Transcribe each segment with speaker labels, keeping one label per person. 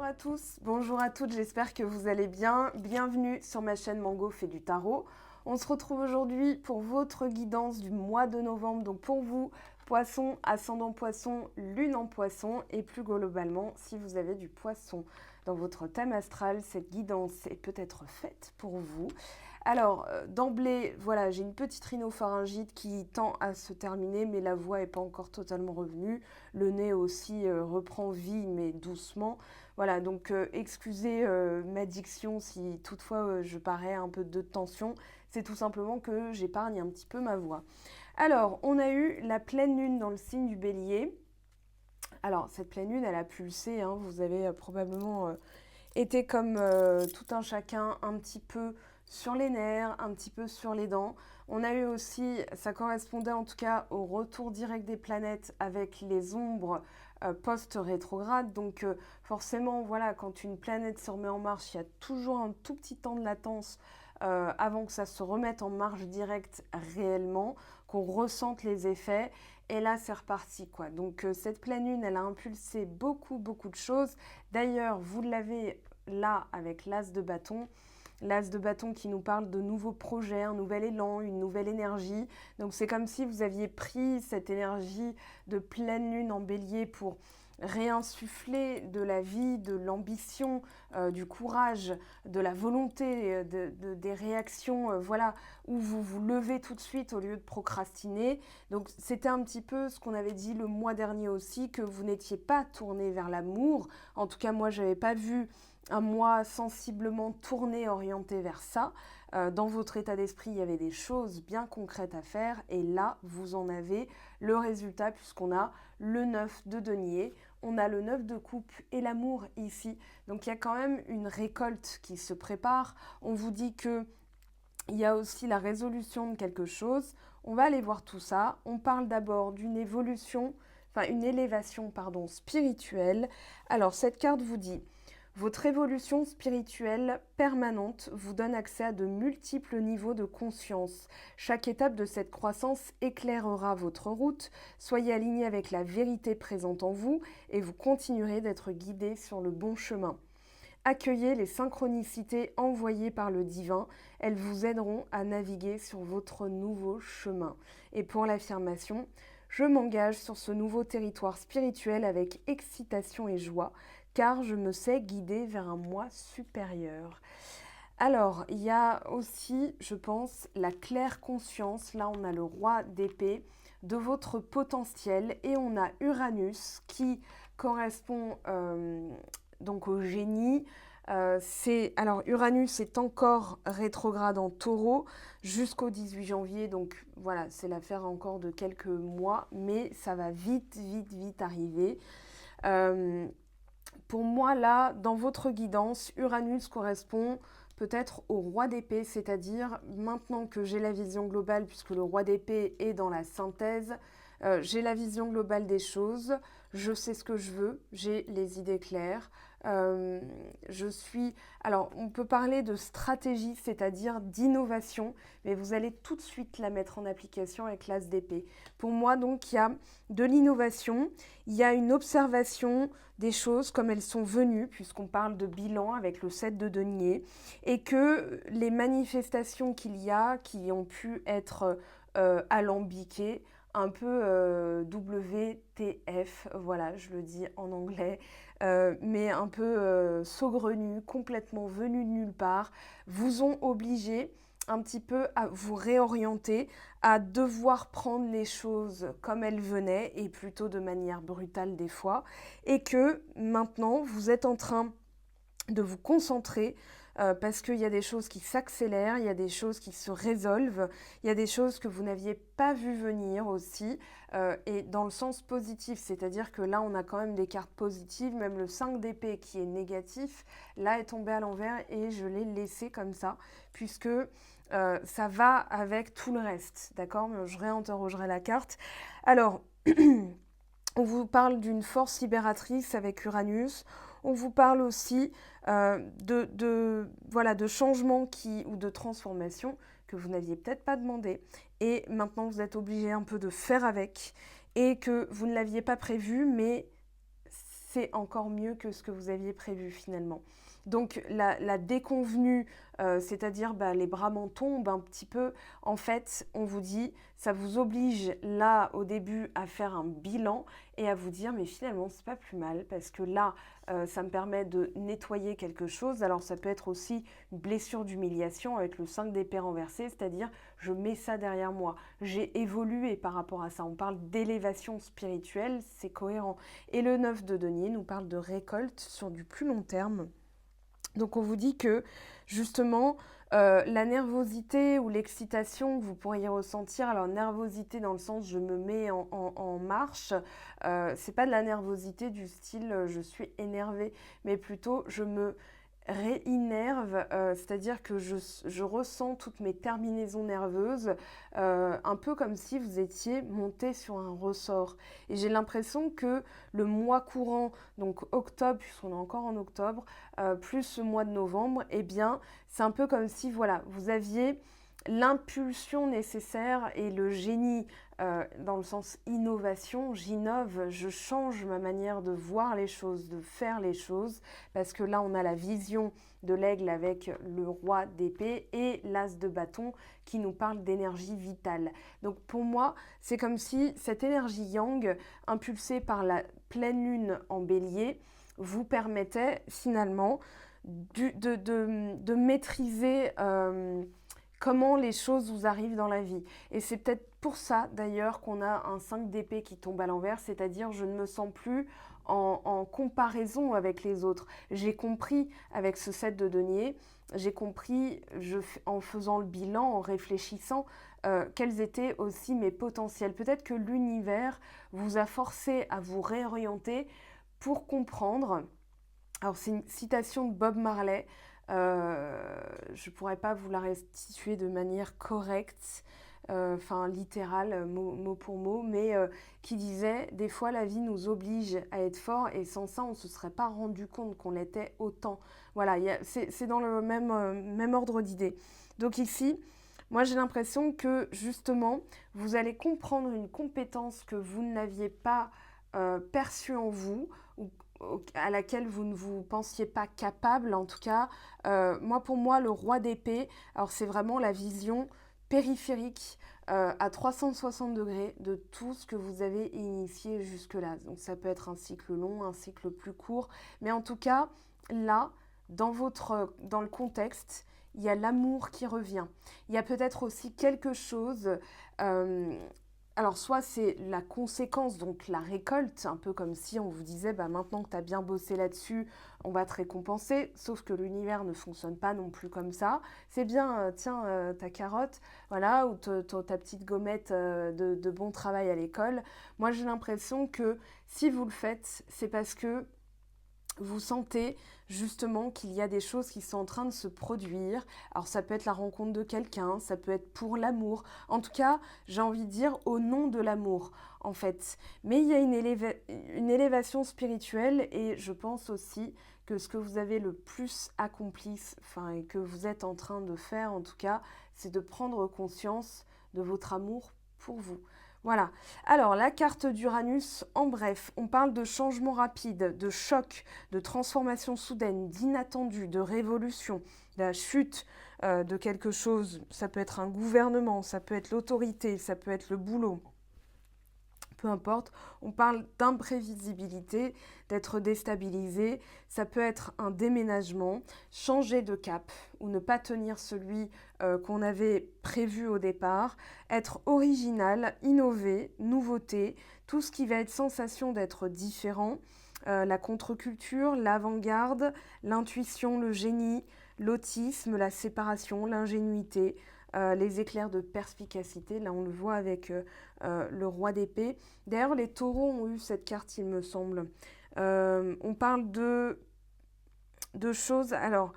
Speaker 1: à tous, bonjour à toutes, j'espère que vous allez bien. Bienvenue sur ma chaîne Mango fait du tarot. On se retrouve aujourd'hui pour votre guidance du mois de novembre. Donc pour vous, poisson, ascendant poisson, lune en poisson et plus globalement, si vous avez du poisson dans votre thème astral, cette guidance est peut-être faite pour vous. Alors, d'emblée, voilà, j'ai une petite rhinopharyngite qui tend à se terminer, mais la voix n'est pas encore totalement revenue. Le nez aussi reprend vie, mais doucement. Voilà, donc excusez ma diction si toutefois je parais un peu de tension. C'est tout simplement que j'épargne un petit peu ma voix. Alors, on a eu la pleine lune dans le signe du bélier. Alors, cette pleine lune, elle a pulsé, hein, vous avez probablement été comme tout un chacun un petit peu sur les nerfs, un petit peu sur les dents. On a eu aussi, ça correspondait en tout cas au retour direct des planètes avec les ombres post-rétrograde. Donc forcément, voilà, quand une planète se remet en marche, il y a toujours un tout petit temps de latence avant que ça se remette en marche directe réellement, qu'on ressente les effets. Et là, c'est reparti, quoi. Donc, cette pleine lune, elle a impulsé beaucoup de choses. D'ailleurs, vous l'avez là avec l'as de bâton. L'as de bâton qui nous parle de nouveaux projets, un nouvel élan, une nouvelle énergie. Donc, c'est comme si vous aviez pris cette énergie de pleine lune en bélier pour réinsuffler de la vie, de l'ambition, du courage, de la volonté, des réactions, voilà, où vous vous levez tout de suite au lieu de procrastiner. Donc c'était un petit peu ce qu'on avait dit le mois dernier aussi, que vous n'étiez pas tourné vers l'amour. En tout cas, moi, je n'avais pas vu un mois sensiblement tourné, orienté vers ça. Dans votre état d'esprit, il y avait des choses bien concrètes à faire et là, vous en avez le résultat puisqu'on a le 9 de denier, on a le 9 de coupe et l'amour ici. Donc il y a quand même une récolte qui se prépare. On vous dit que il y a aussi la résolution de quelque chose. On va aller voir tout ça. On parle d'abord d'une évolution, enfin une élévation, pardon, spirituelle. Alors cette carte vous dit: votre évolution spirituelle permanente vous donne accès à de multiples niveaux de conscience. Chaque étape de cette croissance éclairera votre route. Soyez aligné avec la vérité présente en vous et vous continuerez d'être guidé sur le bon chemin. Accueillez les synchronicités envoyées par le divin. Elles vous aideront à naviguer sur votre nouveau chemin. Et pour l'affirmation, je m'engage sur ce nouveau territoire spirituel avec excitation et joie, car je me sais guidée vers un moi supérieur. Alors, il y a aussi, je pense, la claire conscience. Là, on a le roi d'épée de votre potentiel et on a Uranus qui correspond donc au génie. Alors Uranus est encore rétrograde en Taureau jusqu'au 18 janvier, donc voilà, c'est l'affaire encore de quelques mois, mais ça va vite arriver. Pour moi, là, dans votre guidance, Uranus correspond peut-être au roi d'épée, c'est-à-dire maintenant que j'ai la vision globale, puisque le roi d'épée est dans la synthèse, j'ai la vision globale des choses, je sais ce que je veux, j'ai les idées claires. Alors, on peut parler de stratégie, c'est-à-dire d'innovation, mais vous allez tout de suite la mettre en application avec l'as d'épée. Pour moi, donc, il y a de l'innovation, il y a une observation des choses comme elles sont venues, puisqu'on parle de bilan avec le 7 de denier, et que les manifestations qu'il y a, qui ont pu être alambiquées, un peu WTF, voilà, je le dis en anglais, mais un peu saugrenues, complètement venues de nulle part, vous ont obligé un petit peu à vous réorienter, à devoir prendre les choses comme elles venaient et plutôt de manière brutale des fois, et que maintenant vous êtes en train de vous concentrer parce qu'il y a des choses qui s'accélèrent, il y a des choses qui se résolvent, il y a des choses que vous n'aviez pas vu venir aussi, et dans le sens positif, c'est-à-dire que là on a quand même des cartes positives, même le 5 d'épée qui est négatif, là est tombé à l'envers et je l'ai laissé comme ça, puisque ça va avec tout le reste, d'accord? Je réinterrogerai la carte. Alors, on vous parle d'une force libératrice avec Uranus. On vous parle aussi de changements ou de transformations que vous n'aviez peut-être pas demandé. Et maintenant, vous êtes obligé un peu de faire avec et que vous ne l'aviez pas prévu, mais c'est encore mieux que ce que vous aviez prévu finalement. Donc la déconvenue, c'est-à-dire les bras m'en tombent un petit peu, en fait, on vous dit, ça vous oblige là au début à faire un bilan et à vous dire, mais finalement, c'est pas plus mal parce que là, ça me permet de nettoyer quelque chose. Alors ça peut être aussi une blessure d'humiliation avec le 5 d'épée renversé, c'est-à-dire je mets ça derrière moi. J'ai évolué par rapport à ça. On parle d'élévation spirituelle, c'est cohérent. Et le 9 de denier nous parle de récolte sur du plus long terme. Donc on vous dit que justement la nervosité ou l'excitation que vous pourriez ressentir, alors nervosité dans le sens je me mets en marche, c'est pas de la nervosité du style je suis énervée, mais plutôt je me réinnerve, c'est-à-dire que je ressens toutes mes terminaisons nerveuses, un peu comme si vous étiez monté sur un ressort. Et j'ai l'impression que le mois courant, donc octobre, puisqu'on est encore en octobre, plus ce mois de novembre, eh bien, c'est un peu comme si, voilà, vous aviez l'impulsion nécessaire et le génie dans le sens innovation, j'innove, je change ma manière de voir les choses, de faire les choses, parce que là on a la vision de l'aigle avec le roi d'épée et l'as de bâton qui nous parle d'énergie vitale. Donc pour moi, c'est comme si cette énergie yang, impulsée par la pleine lune en bélier, vous permettait finalement de maîtriser comment les choses vous arrivent dans la vie. Et c'est peut-être pour ça d'ailleurs qu'on a un 5 d'épée qui tombe à l'envers, c'est-à-dire je ne me sens plus en comparaison avec les autres. J'ai compris avec ce 7 de denier, j'ai compris en faisant le bilan, en réfléchissant, quels étaient aussi mes potentiels. Peut-être que l'univers vous a forcé à vous réorienter pour comprendre. Alors c'est une citation de Bob Marley, je ne pourrais pas vous la restituer de manière correcte, littérale, mot pour mot, mais qui disait « Des fois, la vie nous oblige à être forts et sans ça, on ne se serait pas rendu compte qu'on l'était autant. » Voilà, c'est dans le même ordre d'idée. Donc ici, moi j'ai l'impression que justement, vous allez comprendre une compétence que vous n'aviez pas perçue en vous, ou à laquelle vous ne vous pensiez pas capable, en tout cas. Pour moi, le roi d'épée, alors c'est vraiment la vision périphérique à 360 degrés de tout ce que vous avez initié jusque-là. Donc ça peut être un cycle long, un cycle plus court, mais en tout cas, là, dans le contexte, il y a l'amour qui revient. Il y a peut-être aussi quelque chose... alors, soit c'est la conséquence, donc la récolte, un peu comme si on vous disait, maintenant que tu as bien bossé là-dessus, on va te récompenser, sauf que l'univers ne fonctionne pas non plus comme ça. C'est bien, tiens, ta carotte, voilà, ou ta petite gommette de bon travail à l'école. Moi, j'ai l'impression que si vous le faites, c'est parce que vous sentez justement qu'il y a des choses qui sont en train de se produire. Alors ça peut être la rencontre de quelqu'un, ça peut être pour l'amour. En tout cas, j'ai envie de dire au nom de l'amour, en fait. Mais il y a une élévation spirituelle et je pense aussi que ce que vous avez le plus accompli, et que vous êtes en train de faire en tout cas, c'est de prendre conscience de votre amour pour vous. Voilà. Alors, la carte d'Uranus, en bref, on parle de changement rapide, de choc, de transformation soudaine, d'inattendu, de révolution, de la chute de quelque chose. Ça peut être un gouvernement, ça peut être l'autorité, ça peut être le boulot. Peu importe, on parle d'imprévisibilité, d'être déstabilisé, ça peut être un déménagement, changer de cap ou ne pas tenir celui qu'on avait prévu au départ, être original, innover, nouveauté, tout ce qui va être sensation d'être différent, la contre-culture, l'avant-garde, l'intuition, le génie, l'autisme, la séparation, l'ingénuité, les éclairs de perspicacité, là on le voit avec le roi d'épée. D'ailleurs les taureaux ont eu cette carte il me semble. On parle de choses, alors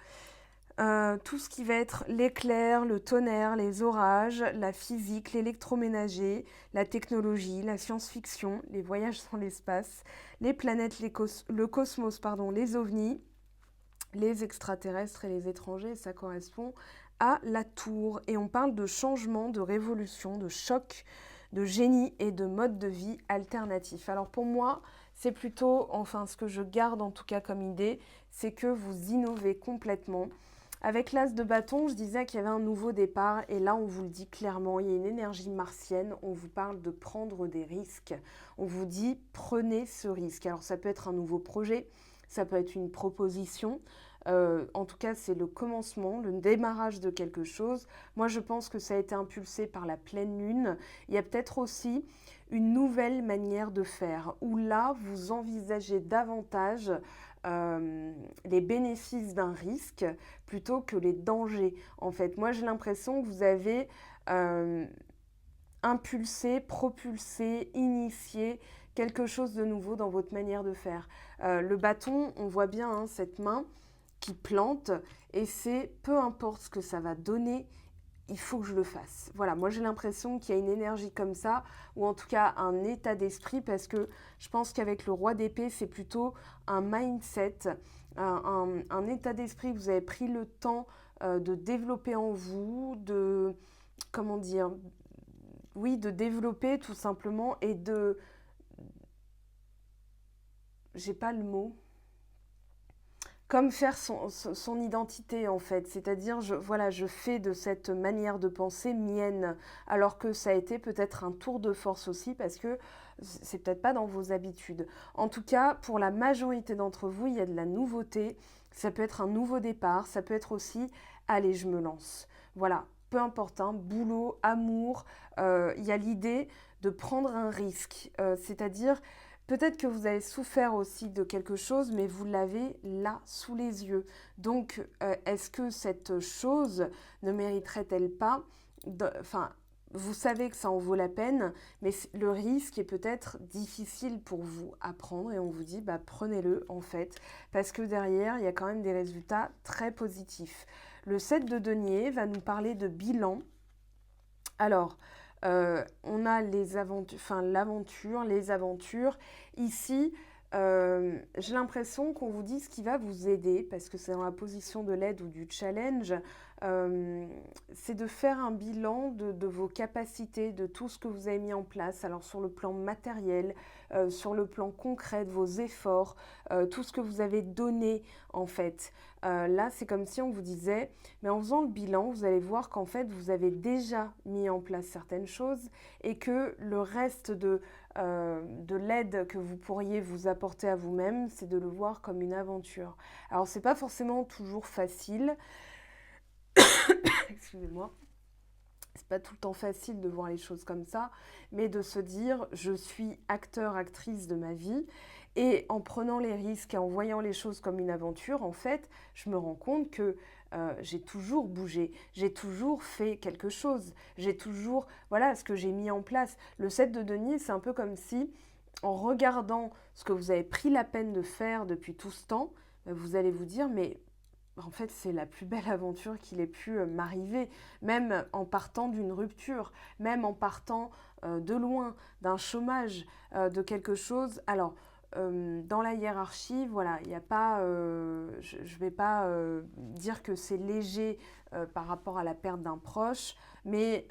Speaker 1: tout ce qui va être l'éclair, le tonnerre, les orages, la physique, l'électroménager, la technologie, la science-fiction, les voyages dans l'espace, les planètes, le cosmos, les ovnis, les extraterrestres et les étrangers, ça correspond à la tour. Et on parle de changement, de révolution, de choc, de génie et de mode de vie alternatif. Alors pour moi, c'est plutôt, enfin ce que je garde en tout cas comme idée, c'est que vous innovez complètement. Avec l'as de bâton, je disais qu'il y avait un nouveau départ et là on vous le dit clairement, il y a une énergie martienne, on vous parle de prendre des risques. On vous dit prenez ce risque. Alors ça peut être un nouveau projet, ça peut être une proposition. En tout cas, c'est le commencement, le démarrage de quelque chose. Moi, je pense que ça a été impulsé par la pleine lune. Il y a peut-être aussi une nouvelle manière de faire, où là, vous envisagez davantage les bénéfices d'un risque plutôt que les dangers. En fait, moi, j'ai l'impression que vous avez euh, impulsé, propulsé, initié quelque chose de nouveau dans votre manière de faire. Le bâton, on voit bien hein, cette main qui plante et c'est peu importe ce que ça va donner, il faut que je le fasse. Voilà, moi j'ai l'impression qu'il y a une énergie comme ça, ou en tout cas un état d'esprit, parce que je pense qu'avec le roi d'épée, c'est plutôt un mindset, un état d'esprit que vous avez pris le temps de développer en vous, de, comment dire, oui, de développer tout simplement et de, j'ai pas le mot, comme faire son identité en fait, c'est-à-dire voilà, je fais de cette manière de penser mienne, alors que ça a été peut-être un tour de force aussi parce que c'est peut-être pas dans vos habitudes. En tout cas, pour la majorité d'entre vous, il y a de la nouveauté, ça peut être un nouveau départ, ça peut être aussi allez, je me lance. Voilà, peu importe, hein, boulot, amour, il y a l'idée de prendre un risque, c'est-à-dire peut-être que vous avez souffert aussi de quelque chose, mais vous l'avez là sous les yeux. Donc, est-ce que cette chose ne mériterait-elle pas enfin, vous savez que ça en vaut la peine, mais le risque est peut-être difficile pour vous à prendre et on vous dit, bah, prenez-le en fait, parce que derrière, il y a quand même des résultats très positifs. Le 7 de denier va nous parler de bilan. Alors, on a les aventures, enfin l'aventure, les aventures. Ici, j'ai l'impression qu'on vous dit ce qui va vous aider, parce que c'est dans la position de l'aide ou du challenge, euh, c'est de faire un bilan de vos capacités, de tout ce que vous avez mis en place, alors sur le plan matériel, sur le plan concret de vos efforts, tout ce que vous avez donné en fait. Là, c'est comme si on vous disait, mais en faisant le bilan, vous allez voir qu'en fait, vous avez déjà mis en place certaines choses et que le reste de l'aide que vous pourriez vous apporter à vous-même, c'est de le voir comme une aventure. Alors, c'est pas forcément toujours facile. Excusez-moi. C'est pas tout le temps facile de voir les choses comme ça, mais de se dire je suis acteur, actrice de ma vie et en prenant les risques et en voyant les choses comme une aventure, en fait, je me rends compte que j'ai toujours bougé, j'ai toujours fait quelque chose, j'ai toujours, voilà, ce que j'ai mis en place. Le 7 de denier, c'est un peu comme si, en regardant ce que vous avez pris la peine de faire depuis tout ce temps, vous allez vous dire, mais en fait, c'est la plus belle aventure qu'il ait pu m'arriver, même en partant d'une rupture, même en partant de loin, d'un chômage, de quelque chose. Alors, dans la hiérarchie, voilà, il n'y a pas, je ne vais pas dire que c'est léger par rapport à la perte d'un proche, mais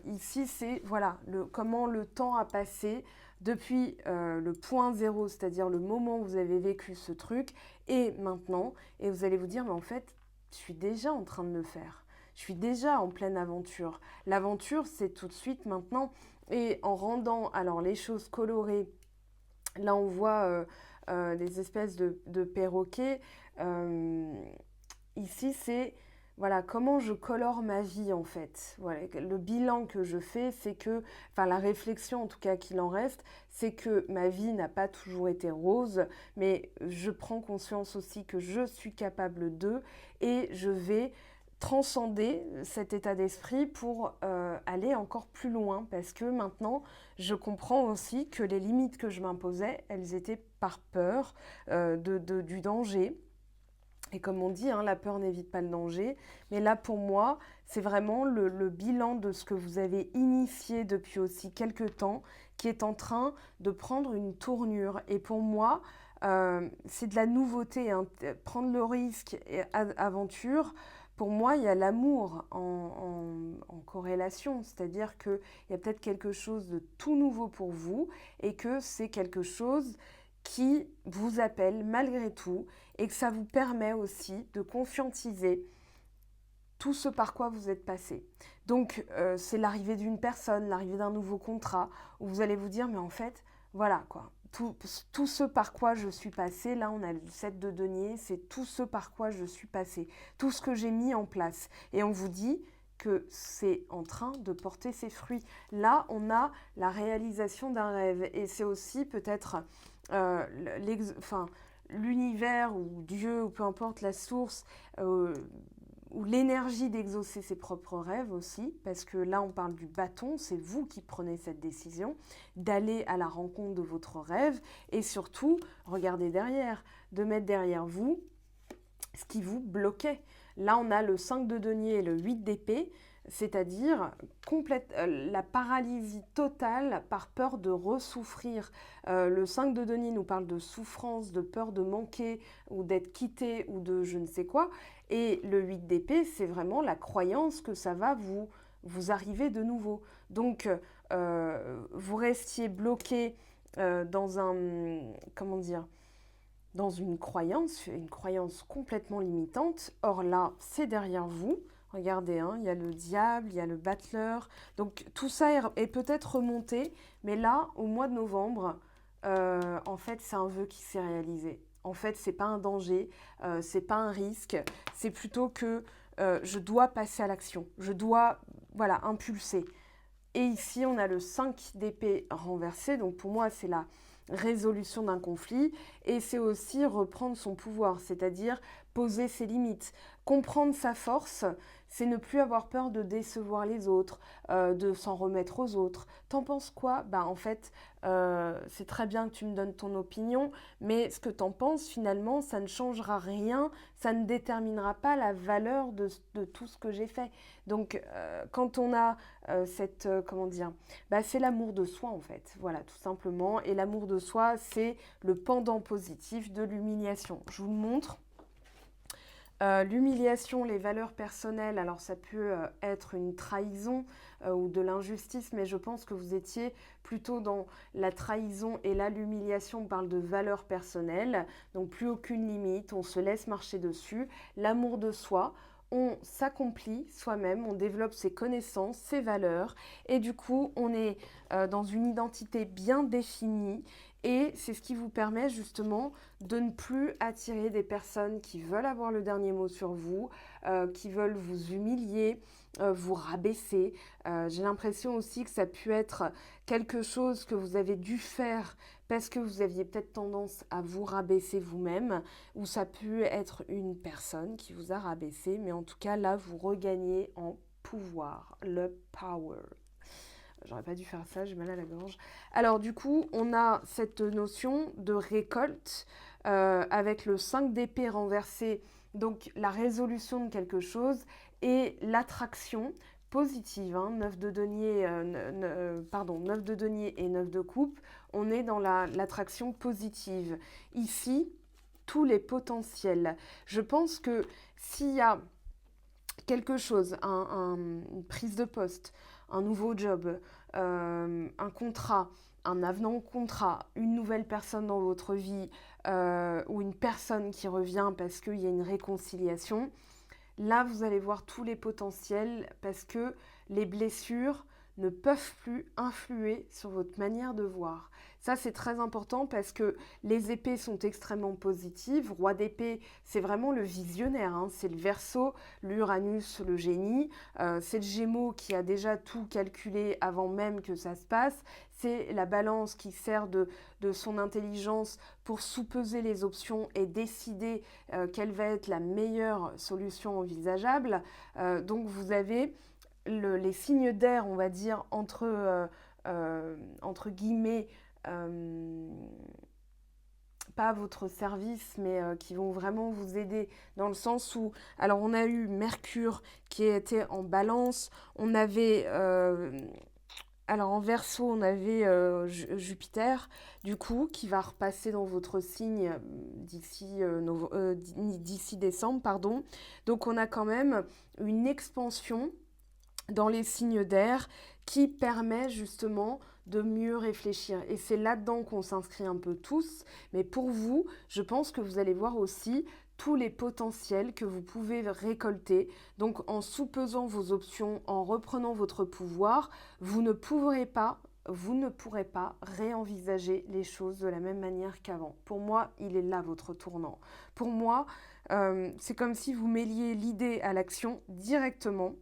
Speaker 1: ici, c'est voilà, comment le temps a passé depuis le point zéro, c'est-à-dire le moment où vous avez vécu ce truc, et maintenant, et vous allez vous dire, mais en fait, je suis déjà en train de le faire. Je suis déjà en pleine aventure. L'aventure, c'est tout de suite maintenant. Et en rendant alors les choses colorées, là on voit des espèces de perroquets. Ici, c'est voilà comment je colore ma vie en fait. Voilà, le bilan que je fais, c'est que, enfin la réflexion en tout cas qu'il en reste, c'est que ma vie n'a pas toujours été rose, mais je prends conscience aussi que je suis capable d'eux et je vais transcender cet état d'esprit pour aller encore plus loin parce que maintenant je comprends aussi que les limites que je m'imposais, elles étaient par peur du danger. Et comme on dit, hein, la peur n'évite pas le danger. Mais là, pour moi, c'est vraiment le bilan de ce que vous avez initié depuis aussi quelques temps qui est en train de prendre une tournure. Et pour moi, c'est de la nouveauté. Hein. Prendre le risque et aventure, pour moi, il y a l'amour en corrélation. C'est-à-dire qu'il y a peut-être quelque chose de tout nouveau pour vous et que c'est quelque chose qui vous appelle malgré tout et que ça vous permet aussi de conscientiser tout ce par quoi vous êtes passé. Donc, c'est l'arrivée d'une personne, l'arrivée d'un nouveau contrat, où vous allez vous dire, mais en fait, voilà quoi, tout ce par quoi je suis passé, là on a le 7 de denier, c'est tout ce par quoi je suis passé, tout ce que j'ai mis en place. Et on vous dit que c'est en train de porter ses fruits. Là, on a la réalisation d'un rêve. Et c'est aussi peut-être l'univers ou Dieu, ou peu importe la source, ou l'énergie d'exaucer ses propres rêves aussi, parce que là on parle du bâton, c'est vous qui prenez cette décision d'aller à la rencontre de votre rêve et surtout, regardez derrière, de mettre derrière vous ce qui vous bloquait. Là on a le 5 de denier et le 8 d'épée, c'est-à-dire la paralysie totale par peur de ressouffrir. Le 5 de denier nous parle de souffrance, de peur de manquer ou d'être quitté ou de je ne sais quoi. Et le 8 d'épée, c'est vraiment la croyance que ça va vous arriver de nouveau. Donc, vous restiez bloqué dans comment dire, dans une croyance complètement limitante. Or là, c'est derrière vous. Regardez, hein, il y a le diable, il y a le battleur. Donc tout ça est peut-être remonté, mais là, au mois de novembre, en fait, c'est un vœu qui s'est réalisé. En fait, c'est pas un danger, c'est pas un risque, c'est plutôt que je dois passer à l'action, je dois, voilà, impulser. Et ici, on a le 5 d'épée renversé, donc pour moi, c'est la résolution d'un conflit, et c'est aussi reprendre son pouvoir, c'est-à-dire poser ses limites. Comprendre sa force, c'est ne plus avoir peur de décevoir les autres, de s'en remettre aux autres. T'en penses quoi ? Bah en fait, c'est très bien que tu me donnes ton opinion, mais ce que t'en penses, finalement, ça ne changera rien, ça ne déterminera pas la valeur de tout ce que j'ai fait. Donc, quand on a comment dire, bah, c'est l'amour de soi en fait, voilà, tout simplement. Et l'amour de soi, c'est le pendant positif de l'humiliation. Je vous le montre. L'humiliation, les valeurs personnelles, alors ça peut être une trahison ou de l'injustice, mais je pense que vous étiez plutôt dans la trahison et là l'humiliation, on parle de valeurs personnelles, donc plus aucune limite, on se laisse marcher dessus. L'amour de soi, on s'accomplit soi-même, on développe ses connaissances, ses valeurs et du coup on est dans une identité bien définie. Et c'est ce qui vous permet justement de ne plus attirer des personnes qui veulent avoir le dernier mot sur vous, qui veulent vous humilier, vous rabaisser. J'ai l'impression aussi que ça a pu être quelque chose que vous avez dû faire parce que vous aviez peut-être tendance à vous rabaisser vous-même, ou ça a pu être une personne qui vous a rabaissé, mais en tout cas là, vous regagnez en pouvoir, le power. J'aurais pas dû faire ça, j'ai mal à la gorge. Alors du coup, on a cette notion de récolte avec le 5 d'épée renversé, donc la résolution de quelque chose et l'attraction positive, hein, 9 de denier, 9 de denier et 9 de coupe, on est dans l'attraction positive. Ici, tous les potentiels. Je pense que s'il y a quelque chose, une prise de poste, un nouveau job, un contrat, un avenant au contrat, une nouvelle personne dans votre vie ou une personne qui revient parce qu'il y a une réconciliation, là vous allez voir tous les potentiels parce que les blessures ne peuvent plus influer sur votre manière de voir. Ça, c'est très important parce que les épées sont extrêmement positives. Roi d'épée, c'est vraiment le visionnaire, hein. C'est le Verseau, l'Uranus, le génie. C'est le Gémeaux qui a déjà tout calculé avant même que ça se passe. C'est la Balance qui sert de son intelligence pour sous-peser les options et décider quelle va être la meilleure solution envisageable. Donc, vous avez les signes d'air, on va dire, entre guillemets, pas à votre service, mais qui vont vraiment vous aider dans le sens où, alors on a eu Mercure qui était en Balance, on avait, alors en Verseau, on avait Jupiter, du coup, qui va repasser dans votre signe d'ici décembre, pardon. Donc on a quand même une expansion dans les signes d'air qui permet justement de mieux réfléchir. Et c'est là-dedans qu'on s'inscrit un peu tous. Mais pour vous, je pense que vous allez voir aussi tous les potentiels que vous pouvez récolter. Donc en sous-pesant vos options, en reprenant votre pouvoir, vous ne pourrez pas réenvisager les choses de la même manière qu'avant. Pour moi, il est là votre tournant. Pour moi, c'est comme si vous mêliez l'idée à l'action directement.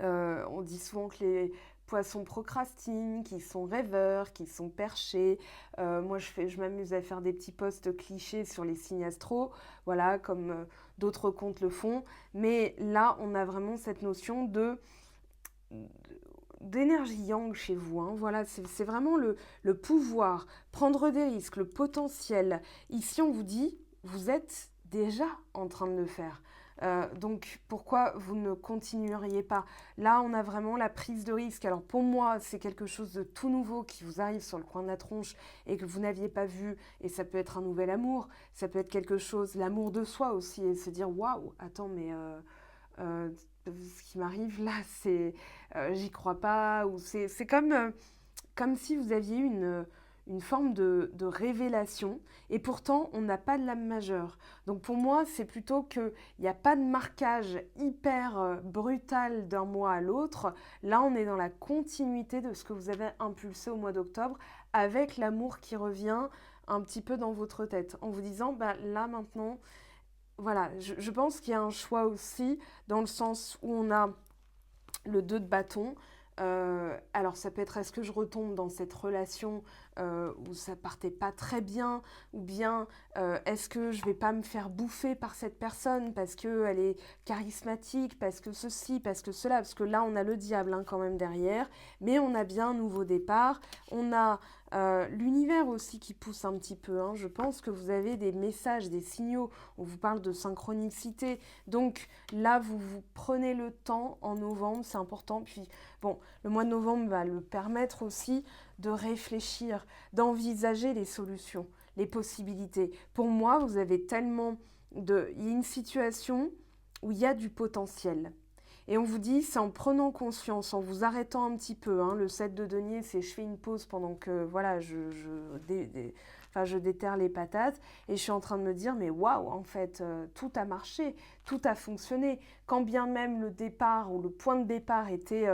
Speaker 1: On dit souvent que les poissons procrastinent, qu'ils sont rêveurs, qu'ils sont perchés. Moi, je m'amuse à faire des petits posts clichés sur les signes astro, voilà, comme d'autres comptes le font. Mais là, on a vraiment cette notion d'énergie yang chez vous. Hein. Voilà, c'est vraiment le pouvoir, prendre des risques, le potentiel. Ici, on vous dit, vous êtes déjà en train de le faire. Donc pourquoi vous ne continueriez pas? Là, on a vraiment la prise de risque. Alors pour moi, c'est quelque chose de tout nouveau qui vous arrive sur le coin de la tronche et que vous n'aviez pas vu. Et ça peut être un nouvel amour, ça peut être quelque chose, l'amour de soi aussi, et se dire waouh, attends, mais ce qui m'arrive là, c'est j'y crois pas, ou c'est comme si vous aviez une forme de révélation, et pourtant on n'a pas de lame majeure. Donc pour moi, c'est plutôt qu'il n'y a pas de marquage hyper brutal d'un mois à l'autre. Là, on est dans la continuité de ce que vous avez impulsé au mois d'octobre, avec l'amour qui revient un petit peu dans votre tête, en vous disant, bah, là maintenant, voilà, je pense qu'il y a un choix aussi, dans le sens où on a le 2 de bâton. Alors ça peut être, est-ce que je retombe dans cette relation où ça partait pas très bien, ou bien est-ce que je vais pas me faire bouffer par cette personne parce qu'elle est charismatique, parce que ceci, parce que cela, parce que là on a le diable hein, quand même derrière, mais on a bien un nouveau départ, on a l'univers aussi qui pousse un petit peu, hein. Je pense que vous avez des messages, des signaux, on vous parle de synchronicité, donc là vous prenez le temps en novembre, c'est important, puis bon, le mois de novembre va le permettre aussi de réfléchir, d'envisager les solutions, les possibilités. Pour moi, vous avez tellement de... Il y a une situation où il y a du potentiel. Et on vous dit, c'est en prenant conscience, en vous arrêtant un petit peu. Hein, le 7 de denier, c'est je fais une pause pendant que voilà, je déterre les patates. Et je suis en train de me dire, mais waouh, en fait, tout a marché, tout a fonctionné. Quand bien même le départ ou le point de départ était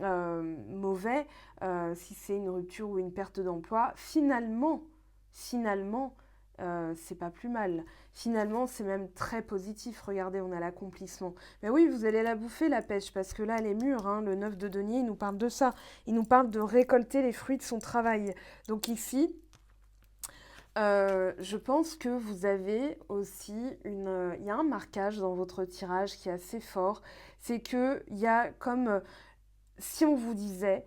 Speaker 1: mauvais, si c'est une rupture ou une perte d'emploi, finalement, c'est pas plus mal. Finalement, c'est même très positif. Regardez, on a l'accomplissement. Mais oui, vous allez la bouffer, la pêche, parce que là, elle est mûre. Hein. Le 9 de denier, il nous parle de ça. Il nous parle de récolter les fruits de son travail. Donc ici, je pense que vous avez aussi il y a un marquage dans votre tirage qui est assez fort. C'est qu'il y a comme si on vous disait,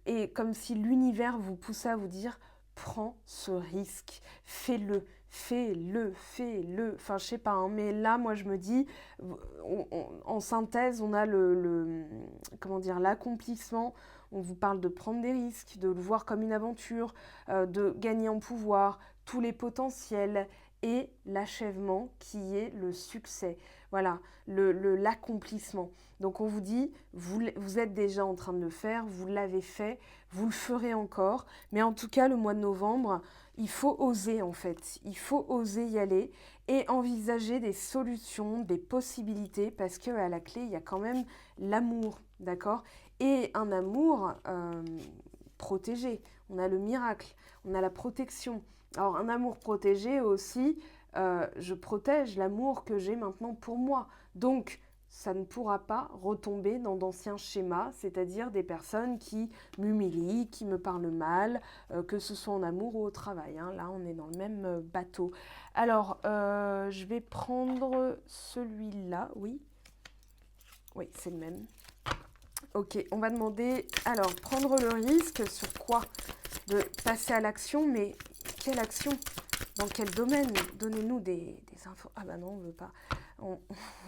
Speaker 1: et comme si l'univers vous poussait à vous dire, prends ce risque, fais-le. Enfin, je sais pas, hein, mais là, moi, je me dis, en synthèse, on a comment dire, l'accomplissement. On vous parle de prendre des risques, de le voir comme une aventure, de gagner en pouvoir, tous les potentiels et l'achèvement qui est le succès. Voilà, l'accomplissement. Donc on vous dit, vous êtes déjà en train de le faire, vous l'avez fait, vous le ferez encore. Mais en tout cas, le mois de novembre, il faut oser en fait. Il faut oser y aller et envisager des solutions, des possibilités, parce qu'à la clé, il y a quand même l'amour, d'accord? Et un amour protégé. On a le miracle, on a la protection. Alors un amour protégé aussi, je protège l'amour que j'ai maintenant pour moi. Donc, ça ne pourra pas retomber dans d'anciens schémas, c'est-à-dire des personnes qui m'humilient, qui me parlent mal, que ce soit en amour ou au travail. Hein. Là, on est dans le même bateau. Alors, je vais prendre celui-là, oui. Oui, c'est le même. Ok, on va demander, alors, prendre le risque sur quoi? De passer à l'action, mais quelle action? Dans quel domaine? Donnez-nous des infos. Ah bah non, on ne veut pas. On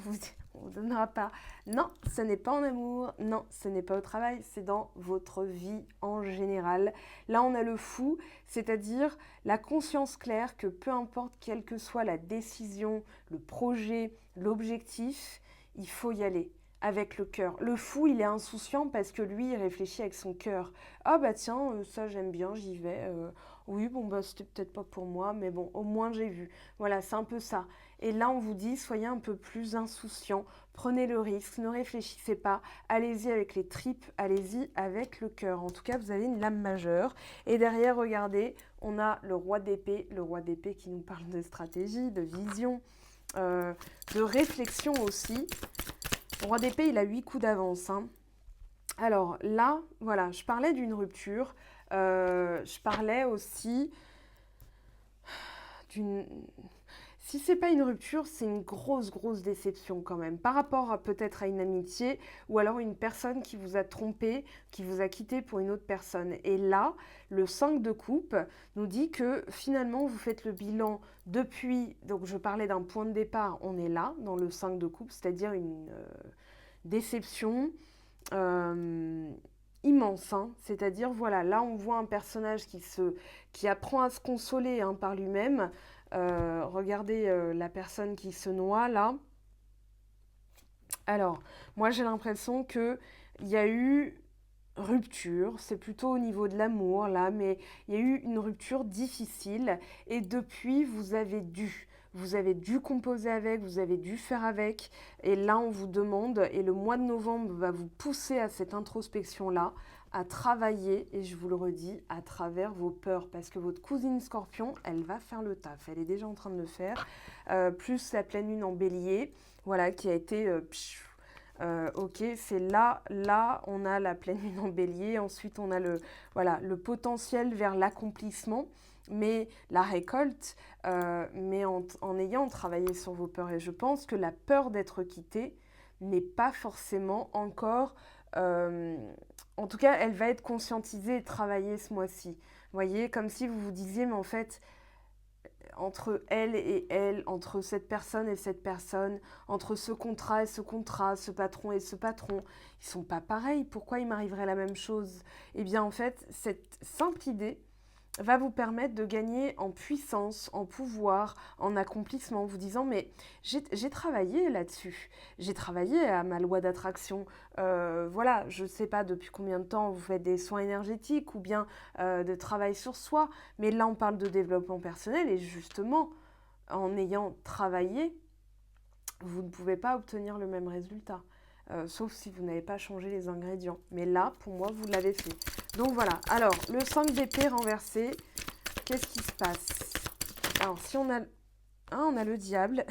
Speaker 1: vous donnera pas. Non, ce n'est pas en amour. Non, ce n'est pas au travail. C'est dans votre vie en général. Là, on a le fou, c'est-à-dire la conscience claire que peu importe quelle que soit la décision, le projet, l'objectif, il faut y aller. avec le cœur. Le fou, il est insouciant parce que lui, il réfléchit avec son cœur. Ah bah tiens, ça j'aime bien, j'y vais. Oui, bon bah c'était peut-être pas pour moi, mais bon, au moins j'ai vu. Voilà, c'est un peu ça. Et là, on vous dit, soyez un peu plus insouciant, prenez le risque, ne réfléchissez pas, allez-y avec les tripes, allez-y avec le cœur. En tout cas, vous avez une lame majeure. Et derrière, regardez, on a le roi d'épée qui nous parle de stratégie, de vision, de réflexion aussi. Le roi d'épée, il a 8 coups d'avance. Hein. Alors là, voilà, je parlais d'une rupture. Je parlais aussi d'une... Si c'est pas une rupture, c'est une grosse déception quand même. Par rapport à peut-être à une amitié ou alors une personne qui vous a trompé, qui vous a quitté pour une autre personne. Et là, le 5 de coupe nous dit que finalement, vous faites le bilan depuis... Donc je parlais d'un point de départ, on est là, dans le 5 de coupe, c'est-à-dire une déception immense. Hein. C'est-à-dire, voilà, là on voit un personnage qui apprend à se consoler hein, par lui-même. Regardez la personne qui se noie là. Alors, moi j'ai l'impression qu'il y a eu rupture, c'est plutôt au niveau de l'amour là, mais il y a eu une rupture difficile et depuis vous avez dû composer avec, vous avez dû faire avec et là on vous demande et le mois de novembre va vous pousser à cette introspection là, à travailler et je vous le redis à travers vos peurs parce que votre cousine Scorpion elle va faire le taf, elle est déjà en train de le faire, plus la pleine lune en bélier, voilà qui a été ok, c'est là, on a la pleine lune en bélier, ensuite on a le potentiel vers l'accomplissement, mais la récolte, mais en ayant travaillé sur vos peurs. Et je pense que la peur d'être quitté n'est pas forcément encore, en tout cas, elle va être conscientisée et travaillée ce mois-ci. Vous voyez, comme si vous vous disiez, mais en fait, entre elle et elle, entre cette personne et cette personne, entre ce contrat et ce contrat, ce patron et ce patron, ils sont pas pareils. Pourquoi il m'arriverait la même chose? Eh bien, en fait, cette simple idée va vous permettre de gagner en puissance, en pouvoir, en accomplissement, en vous disant mais j'ai travaillé là-dessus, j'ai travaillé à ma loi d'attraction, voilà, je ne sais pas depuis combien de temps vous faites des soins énergétiques ou bien de travail sur soi, mais là on parle de développement personnel et justement en ayant travaillé, vous ne pouvez pas obtenir le même résultat. Sauf si vous n'avez pas changé les ingrédients. Mais là, pour moi, vous l'avez fait. Donc voilà. Alors, le 5 d'épée renversé, qu'est-ce qui se passe? Alors, si on a... on a le diable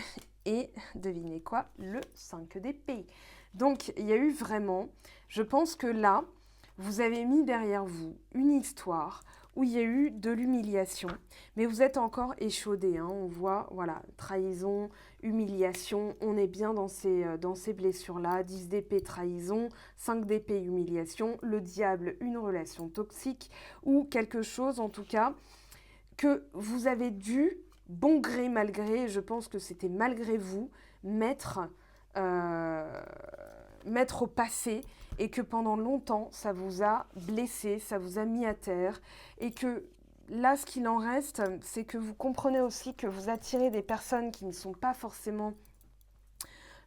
Speaker 1: et, devinez quoi, le 5 d'épée. Donc, il y a eu vraiment... Je pense que là, vous avez mis derrière vous une histoire où il y a eu de l'humiliation, mais vous êtes encore échaudé. Hein. On voit, voilà, trahison, humiliation, on est bien dans ces blessures-là. 10 d'épée, trahison, 5 d'épée, humiliation, le diable, une relation toxique, ou quelque chose, en tout cas, que vous avez dû, bon gré, mal gré, je pense que c'était malgré vous, mettre au passé, et que pendant longtemps, ça vous a blessé, ça vous a mis à terre, et que là, ce qu'il en reste, c'est que vous comprenez aussi que vous attirez des personnes qui ne sont pas forcément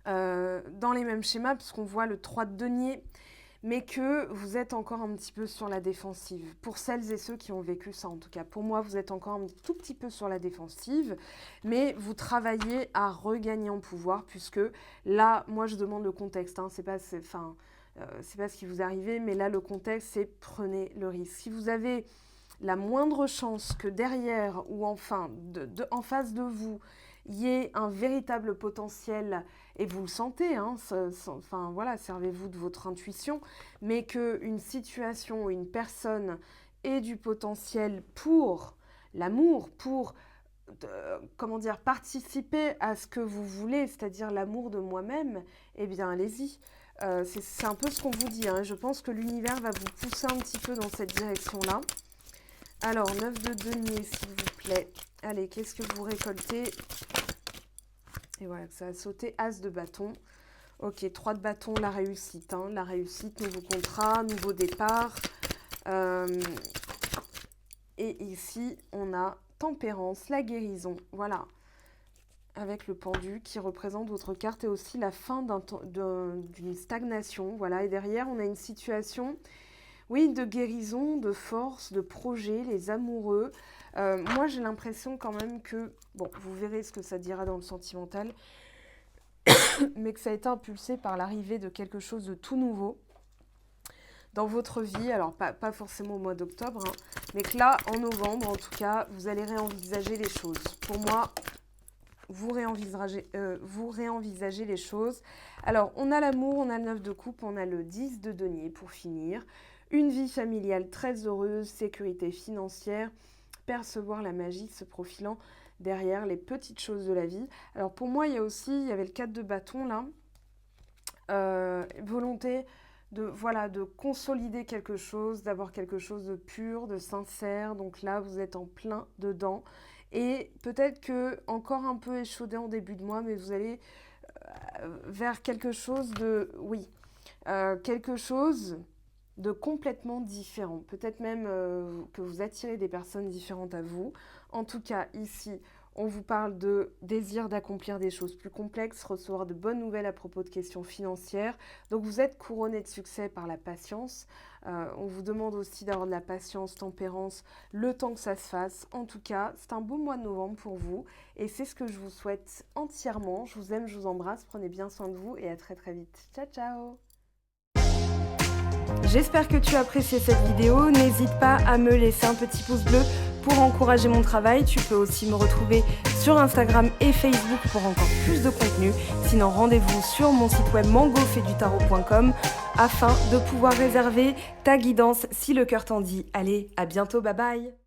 Speaker 1: dans les mêmes schémas, puisqu'on voit le 3 de denier, mais que vous êtes encore un petit peu sur la défensive. Pour celles et ceux qui ont vécu ça, en tout cas. Pour moi, vous êtes encore un tout petit peu sur la défensive, mais vous travaillez à regagner en pouvoir, puisque là, moi, je demande le contexte. Hein, c'est pas ce qui vous arrive, mais là, le contexte, c'est prenez le risque. Si vous avez la moindre chance que derrière ou enfin en face de vous, il y ait un véritable potentiel, et vous le sentez, hein, enfin voilà, servez-vous de votre intuition, mais qu'une situation ou une personne ait du potentiel pour l'amour, pour comment dire, participer à ce que vous voulez, c'est-à-dire l'amour de moi-même, eh bien allez-y. C'est un peu ce qu'on vous dit, hein. Je pense que l'univers va vous pousser un petit peu dans cette direction-là. Alors, 9 de denier, s'il vous plaît. Allez, qu'est-ce que vous récoltez? Et voilà, ça a sauté. As de bâton. Ok, 3 de bâton, la réussite. Hein. La réussite, nouveau contrat, nouveau départ. Et ici, on a tempérance, la guérison. Voilà. avec le pendu qui représente votre carte et aussi la fin d'une stagnation. Voilà. Et derrière, on a une situation, oui, de guérison, de force, de projet, les amoureux. Moi, j'ai l'impression quand même que, bon, vous verrez ce que ça dira dans le sentimental, mais que ça a été impulsé par l'arrivée de quelque chose de tout nouveau dans votre vie. Alors, pas forcément au mois d'octobre, hein, mais que là, en novembre, en tout cas, vous allez réenvisager les choses. Pour moi, vous réenvisagez les choses. Alors, on a l'amour, on a le 9 de coupe, on a le 10 de denier pour finir. Une vie familiale très heureuse, sécurité financière, percevoir la magie se profilant derrière les petites choses de la vie. Alors, pour moi, il y avait le 4 de bâton, là. Volonté de consolider quelque chose, d'avoir quelque chose de pur, de sincère. Donc là, vous êtes en plein dedans. Et peut-être que encore un peu échaudé en début de mois, mais vous allez vers quelque chose quelque chose de complètement différent. Peut-être même que vous attirez des personnes différentes à vous. En tout cas, ici, on vous parle de désir d'accomplir des choses plus complexes, recevoir de bonnes nouvelles à propos de questions financières. Donc vous êtes couronné de succès par la patience. On vous demande aussi d'avoir de la patience, tempérance, le temps que ça se fasse. En tout cas, c'est un beau mois de novembre pour vous. Et c'est ce que je vous souhaite entièrement. Je vous aime, je vous embrasse. Prenez bien soin de vous et à très très vite. Ciao, ciao! J'espère que tu as apprécié cette vidéo. N'hésite pas à me laisser un petit pouce bleu pour encourager mon travail. Tu peux aussi me retrouver sur Instagram et Facebook pour encore plus de contenu. Sinon, rendez-vous sur mon site web mangofaidutarot.com afin de pouvoir réserver ta guidance si le cœur t'en dit. Allez, à bientôt, bye bye!